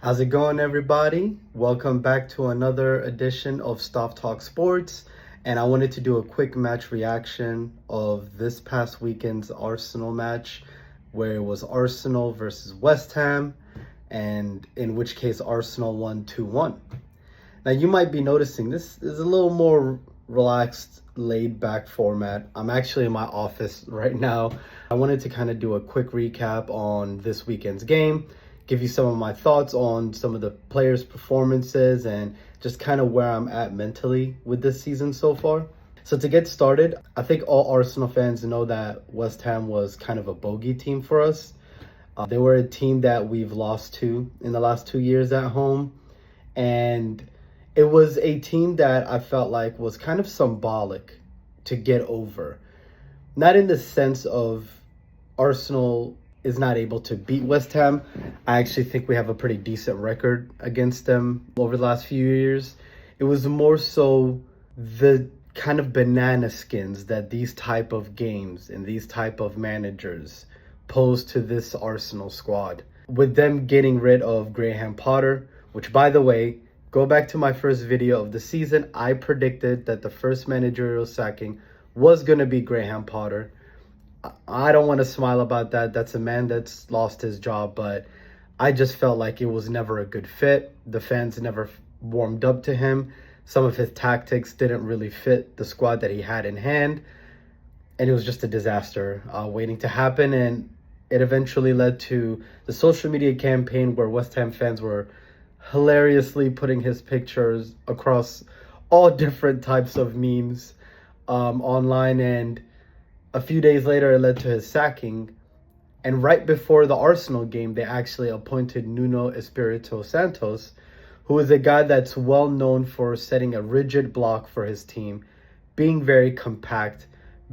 How's it going, everybody? Welcome back to another edition of Stop Talk Sports. And I wanted to do a quick match reaction of this past weekend's Arsenal match, where it was Arsenal versus West Ham, and in which case Arsenal won 2-1. Now, you might be noticing this is a little more relaxed, laid-back format. I'm actually in my office right now. I wanted to kind of do a quick recap on this weekend's game, give you some of my thoughts on some of the players' performances, and just kind of where I'm at mentally with this season so far. So to get started, I think all Arsenal fans know that West Ham was kind of a bogey team for us. They were a team that we've lost to in the last 2 years at home. And it was a team that I felt like was kind of symbolic to get over. Not in the sense of Arsenal is not able to beat West Ham. I actually think we have a pretty decent record against them over the last few years. It was more so the kind of banana skins that these type of games and these type of managers pose to this Arsenal squad. With them getting rid of Graham Potter, which, by the way, go back to my first video of the season, I predicted that the first managerial sacking was going to be Graham Potter. I don't want to smile about that. That's a man that's lost his job, but I just felt like it was never a good fit. The fans never warmed up to him. Some of his tactics didn't really fit the squad that he had in hand, and it was just a disaster waiting to happen. And it eventually led to the social media campaign where West Ham fans were hilariously putting his pictures across all different types of memes online, and a few days later, it led to his sacking. And right before the Arsenal game, they actually appointed Nuno Espirito Santos, who is a guy that's well known for setting a rigid block for his team, being very compact,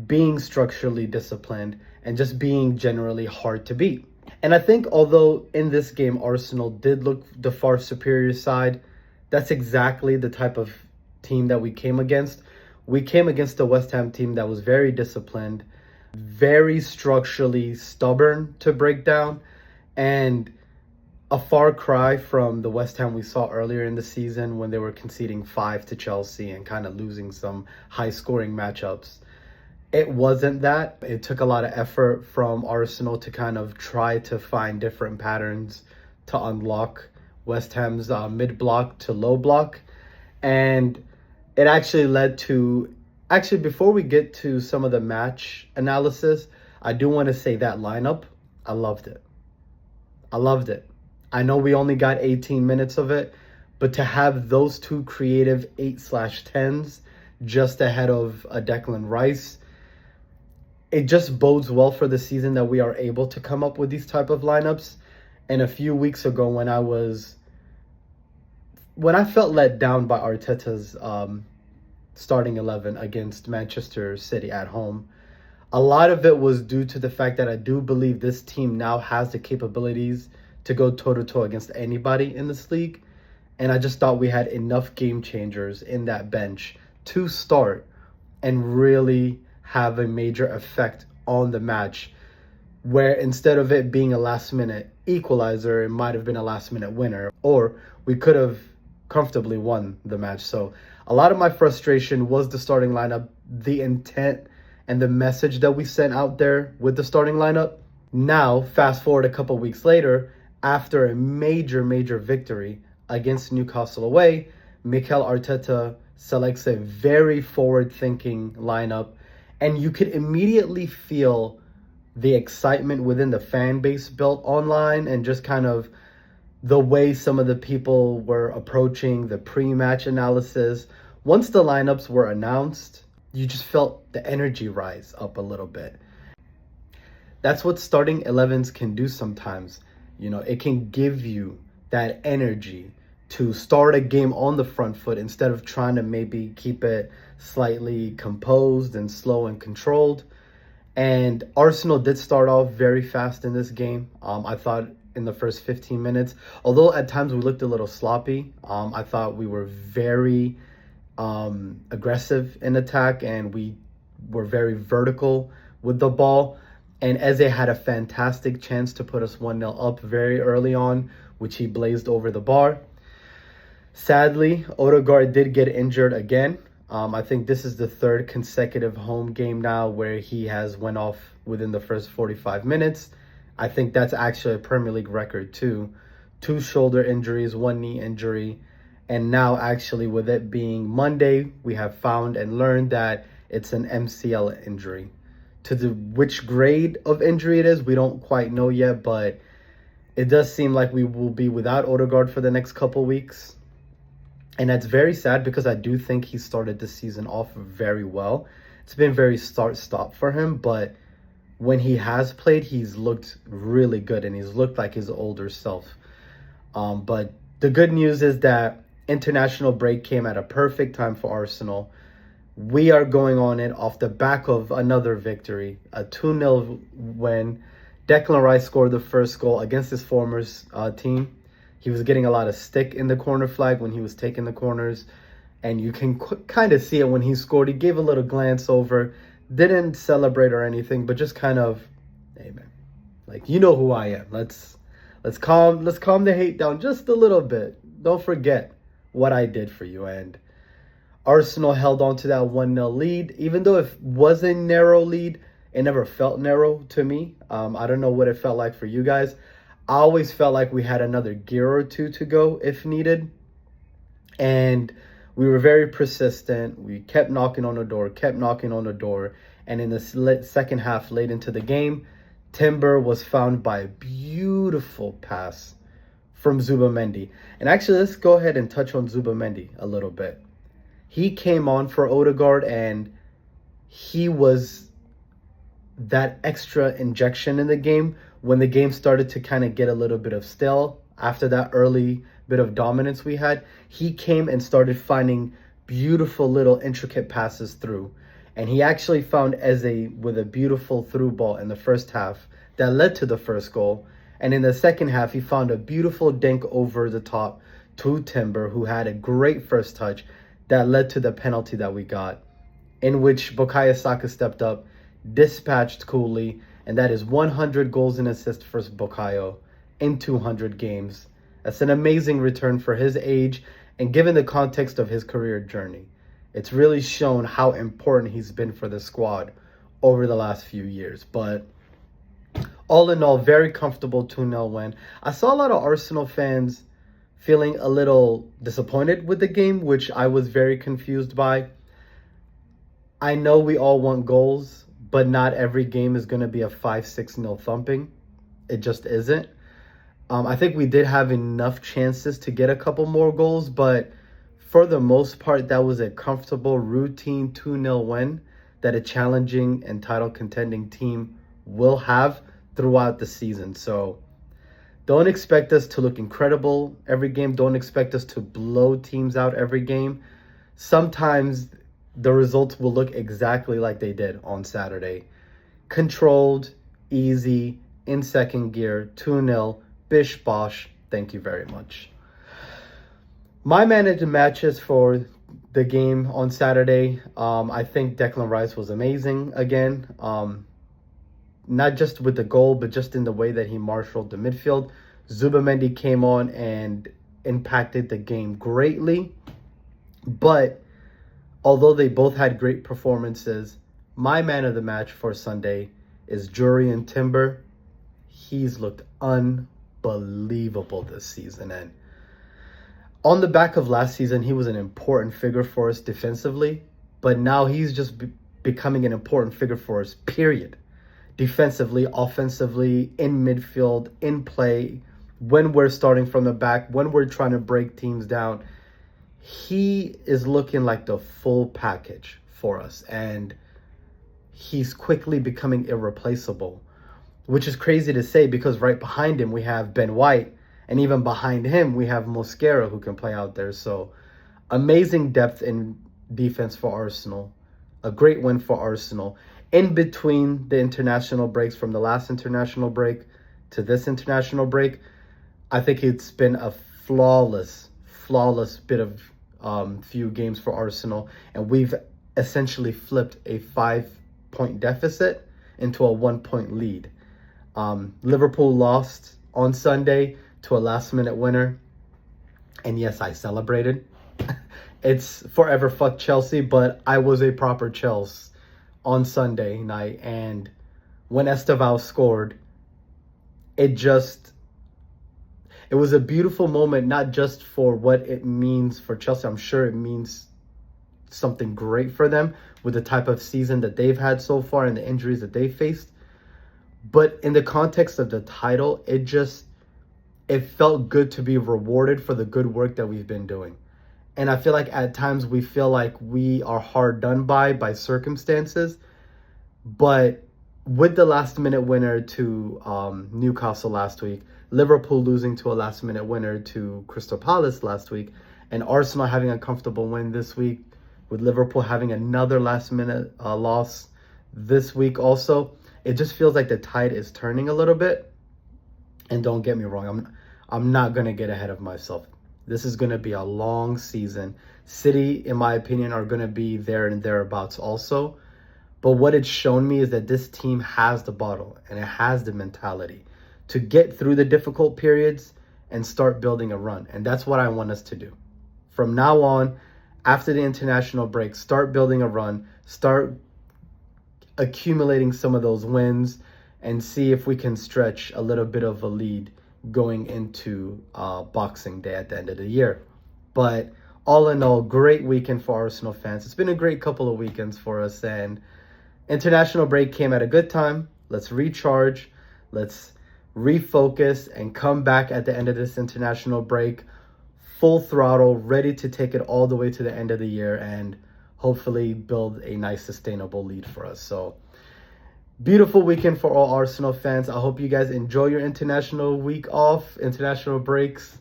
being structurally disciplined, and just being generally hard to beat. And I think although in this game Arsenal did look the far superior side, that's exactly the type of team that we came against. We came against a West Ham team that was very disciplined, very structurally stubborn to break down, and a far cry from the West Ham we saw earlier in the season when they were conceding 5 to Chelsea and kind of losing some high-scoring matchups. It wasn't that. It took a lot of effort from Arsenal to kind of try to find different patterns to unlock West Ham's mid-block to low block. And it actually led to, before we get to some of the match analysis, I do want to say that lineup, I loved it. I loved it. I know we only got 18 minutes of it, but to have those two creative 8/10s just ahead of a Declan Rice, it just bodes well for the season that we are able to come up with these type of lineups. And a few weeks ago when I felt let down by Arteta's starting 11 against Manchester City at home, a lot of it was due to the fact that I do believe this team now has the capabilities to go toe-to-toe against anybody in this league. And I just thought we had enough game changers in that bench to start and really have a major effect on the match, where instead of it being a last-minute equalizer, it might have been a last-minute winner, or we could have comfortably won the match. So a lot of my frustration was the starting lineup, the intent and the message that we sent out there with the starting lineup. Now, fast forward a couple weeks later, after a major victory against Newcastle away, Mikel Arteta selects a very forward-thinking lineup, and you could immediately feel the excitement within the fan base built online, and just kind of the way some of the people were approaching the pre-match analysis. Once the lineups were announced, you just felt the energy rise up a little bit. That's what starting 11s can do sometimes. You know, it can give you that energy to start a game on the front foot instead of trying to maybe keep it slightly composed and slow and controlled. And Arsenal did start off very fast in this game. I thought in the first 15 minutes, although at times we looked a little sloppy, I thought we were very aggressive in attack, and we were very vertical with the ball. And Eze had a fantastic chance to put us 1-0 up very early on which he blazed over the bar. Sadly, Odegaard did get injured again. I think this is the third consecutive home game now where he has went off within the first 45 minutes. I think that's actually a Premier League record too. 2 shoulder injuries, 1 knee injury. And now actually with it being Monday, we have found and learned that it's an MCL injury. Which grade of injury it is, we don't quite know yet, but it does seem like we will be without Odegaard for the next couple weeks. And that's very sad because I do think he started the season off very well. It's been very start-stop for him, but when he has played, he's looked really good and he's looked like his older self. But the good news is that international break came at a perfect time for Arsenal. We are going on it off the back of another victory, a 2-0 win. Declan Rice scored the first goal against his former team. He was getting a lot of stick in the corner flag when he was taking the corners. And you can kind of see it when he scored. He gave a little glance over, didn't celebrate or anything, but just kind of, hey man, like, you know who I am. Let's calm the hate down just a little bit. Don't forget what I did for you. And Arsenal held on to that 1-0 lead. Even though it was a narrow lead, it never felt narrow to me. I don't know what it felt like for you guys. I always felt like we had another gear or two to go if needed. And we were very persistent. We kept knocking on the door, And in the second half, late into the game, Timber was found by a beautiful pass from Zubimendi. And actually, let's go ahead and touch on Zubimendi a little bit. He came on for Odegaard, and he was that extra injection in the game when the game started to kind of get a little bit of stale after that early bit of dominance we had. He came and started finding beautiful little intricate passes through. And he actually found Eze with a beautiful through ball in the first half that led to the first goal. And in the second half, he found a beautiful dink over the top to Timber, who had a great first touch that led to the penalty that we got, in which Bukayo Saka stepped up, dispatched coolly, and that is 100 goals and assists for Bukayo in 200 games. That's an amazing return for his age, and given the context of his career journey, it's really shown how important he's been for the squad over the last few years. But all in all, very comfortable 2-0 win. I saw a lot of Arsenal fans feeling a little disappointed with the game, which I was very confused by. I know we all want goals, but not every game is going to be a 5-6-0 thumping. It just isn't. I think we did have enough chances to get a couple more goals, but for the most part, that was a comfortable, routine 2-0 win that a challenging and title contending team will have throughout the season. So don't expect us to look incredible every game. Don't expect us to blow teams out every game. Sometimes the results will look exactly like they did on Saturday. Controlled, easy, in second gear, 2-0, bish bosh. Thank you very much. My man of the matches for the game on Saturday, I think Declan Rice was amazing again. Not just with the goal, but just in the way that he marshaled the midfield. Zubimendi came on and impacted the game greatly. But although they both had great performances, my man of the match for Sunday is Jurrien Timber. He's looked unbelievable this season. And on the back of last season, he was an important figure for us defensively. But now he's just becoming an important figure for us, period. Defensively, offensively, in midfield, in play, when we're starting from the back, when we're trying to break teams down. He is looking like the full package for us. And he's quickly becoming irreplaceable, which is crazy to say because right behind him we have Ben White. And even behind him, we have Mosquera who can play out there. So amazing depth in defense for Arsenal. A great win for Arsenal. In between the international breaks, from the last international break to this international break, I think it's been a flawless bit of few games for Arsenal. And we've essentially flipped a 5-point deficit into a 1-point lead. Liverpool lost on Sunday to a last-minute winner. And yes, I celebrated. It's forever fuck Chelsea, but I was a proper Chelsea on Sunday night. And when Esteval scored, it was a beautiful moment, not just for what it means for Chelsea. I'm sure it means something great for them with the type of season that they've had so far and the injuries that they faced. But in the context of the title, it felt good to be rewarded for the good work that we've been doing. And I feel like at times we feel like we are hard done by circumstances. But with the last minute winner to Newcastle last week, Liverpool losing to a last minute winner to Crystal Palace last week, and Arsenal having a comfortable win this week, with Liverpool having another last minute loss this week also, it just feels like the tide is turning a little bit. And don't get me wrong, I'm not going to get ahead of myself. This is going to be a long season. City, in my opinion, are going to be there and thereabouts also. But what it's shown me is that this team has the bottle and it has the mentality to get through the difficult periods and start building a run. And that's what I want us to do. From now on, after the international break, start building a run, start accumulating some of those wins, and see if we can stretch a little bit of a lead going into Boxing Day at the end of the year. But all in all, great weekend for Arsenal fans. It's been a great couple of weekends for us, and international break came at a good time. Let's recharge, let's refocus, and come back at the end of this international break full throttle, ready to take it all the way to the end of the year and hopefully build a nice sustainable lead for us. So beautiful weekend for all Arsenal fans. I hope you guys enjoy your international week off, international breaks.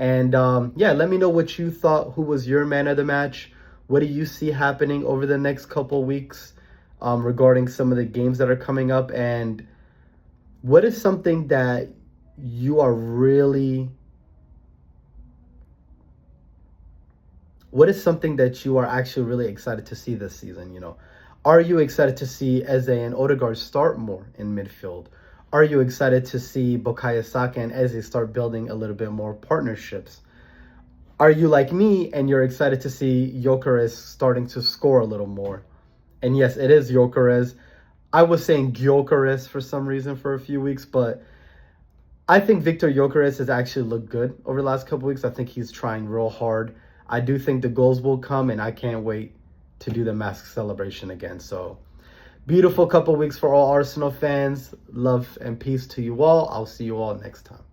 And yeah, let me know what you thought. Who was your man of the match? What do you see happening over the next couple weeks regarding some of the games that are coming up? And what is something that you are actually really excited to see this season? You know, are you excited to see Eze and Odegaard start more in midfield? Are you excited to see Bukayo, Saka, and Eze start building a little bit more partnerships? Are you like me and you're excited to see Gyökeres starting to score a little more? And yes, it is Gyökeres. I was saying Gyökeres for some reason for a few weeks, but I think Victor Gyökeres has actually looked good over the last couple weeks. I think he's trying real hard. I do think the goals will come, and I can't wait to do the mask celebration again. So beautiful couple weeks for all Arsenal fans. Love and peace to you all. I'll see you all next time.